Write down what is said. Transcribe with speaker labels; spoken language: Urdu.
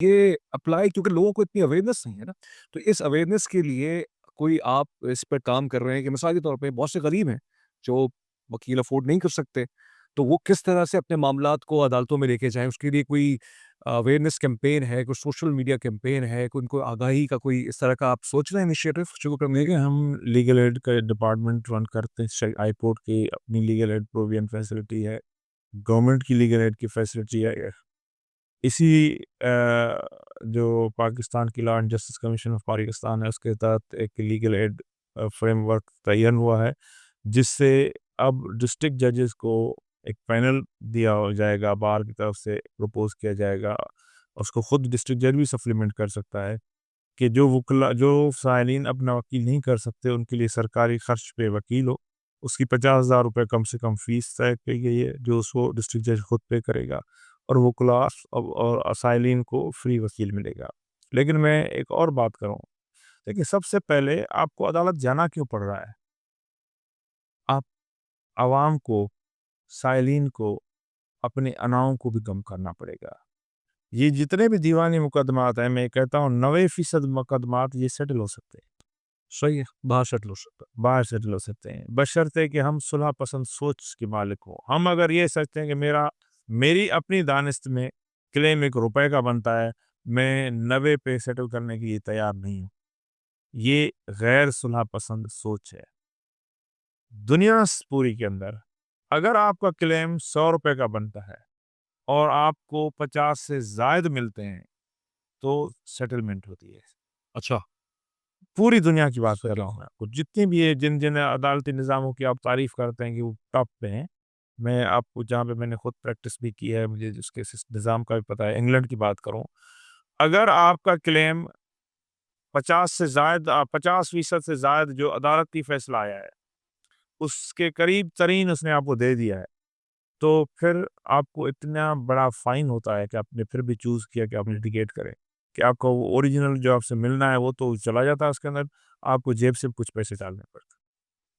Speaker 1: یہ اپلائی کیونکہ لوگوں کو اتنی اویئرنیس نہیں ہے نا، تو اس اویئرنیس کے لیے کوئی آپ اس پہ کام کر رہے ہیں کہ مثال کے طور پہ بہت سے غریب ہیں جو وکیل افورڈ نہیں کر سکتے، تو وہ کس طرح سے اپنے معاملات کو عدالتوں میں لے کے جائیں، اس کے لیے کوئی اویئرنیس کیمپین ہے، کوئی سوشل میڈیا کیمپین ہے، کوئی ان کو آگاہی کا کوئی اس طرح کا آپ سوچ رہے ہیں انیشیٹو شروع کرنے
Speaker 2: دیکھیں ہم لیگل ایڈ کا ڈپارٹمنٹ رن کرتے ہیں، ہائی کورٹ کی اپنی لیگل ایڈ پروویژن فیسلٹی ہے، گورنمنٹ کی لیگل ایڈ کی فیسلٹی ہے، اسی جو پاکستان کی law and justice commission of Pakistan ہے اس کے تحت ایک لیگل ایڈ فریم ورک تعین ہوا ہے، جس سے اب ڈسٹرکٹ ججز کو ایک پینل دیا جائے گا، بار کی طرف سے پروپوز کیا جائے گا، اس کو خود ڈسٹرکٹ جج بھی سپلیمنٹ کر سکتا ہے کہ جو سائلین اپنا وکیل نہیں کر سکتے ان کے لیے سرکاری خرچ پہ وکیل ہو، اس کی 50,000 روپے کم سے کم فیس طے کی گئی ہے جو اس کو ڈسٹرکٹ جج خود پے کرے گا، اور وہ کلاس اور اسائلین کو فری وکیل ملے گا۔ لیکن میں ایک اور بات کروں، دیکھیں سب سے پہلے آپ کو عدالت جانا کیوں پڑ رہا ہے؟ آپ عوام کو، سائلین کو، اپنے اناؤں کو بھی کم کرنا پڑے گا۔ یہ جتنے بھی دیوانی مقدمات ہیں، میں کہتا ہوں 90% مقدمات یہ سیٹل ہو سکتے ہیں،
Speaker 1: صحیح ہے، باہر سیٹل ہو سکتا
Speaker 2: باہر سیٹل ہو سکتے ہیں، بشرطے کہ ہم صلح پسند سوچ کے مالک ہوں۔ ہم اگر یہ سوچتے ہیں کہ میری اپنی دانست میں کلیم 1 روپے کا بنتا ہے، میں 90 پہ سیٹل کرنے کے لیے تیار نہیں ہوں، یہ غیر صلح پسند سوچ ہے۔ دنیا پوری کے اندر اگر آپ کا کلیم 100 روپے کا بنتا ہے اور آپ کو 50 سے زائد ملتے ہیں تو سیٹلمنٹ ہوتی ہے۔
Speaker 1: اچھا،
Speaker 2: پوری دنیا کی بات کر رہا
Speaker 1: صحیح،
Speaker 2: ہوں میں آپ کو، جتنی بھی ہے جن عدالتی نظاموں کی آپ تعریف کرتے ہیں کہ وہ ٹاپ پہ ہیں، میں آپ کو جہاں پہ میں نے خود پریکٹس بھی کی ہے، مجھے جس کے نظام کا بھی پتہ ہے، انگلینڈ کی بات کروں، اگر آپ کا کلیم 50% سے زائد جو عدالتی فیصلہ آیا ہے اس کے قریب ترین اس نے آپ کو دے دیا ہے، تو پھر آپ کو اتنا بڑا فائن ہوتا ہے کہ آپ نے پھر بھی چوز کیا کہ آپ لٹیگیٹ کریں، کہ آپ کو وہ اوریجنل جو آپ سے ملنا ہے وہ تو چلا جاتا ہے اس کے اندر، آپ کو جیب سے کچھ پیسے ڈالنے پڑتے ہیں۔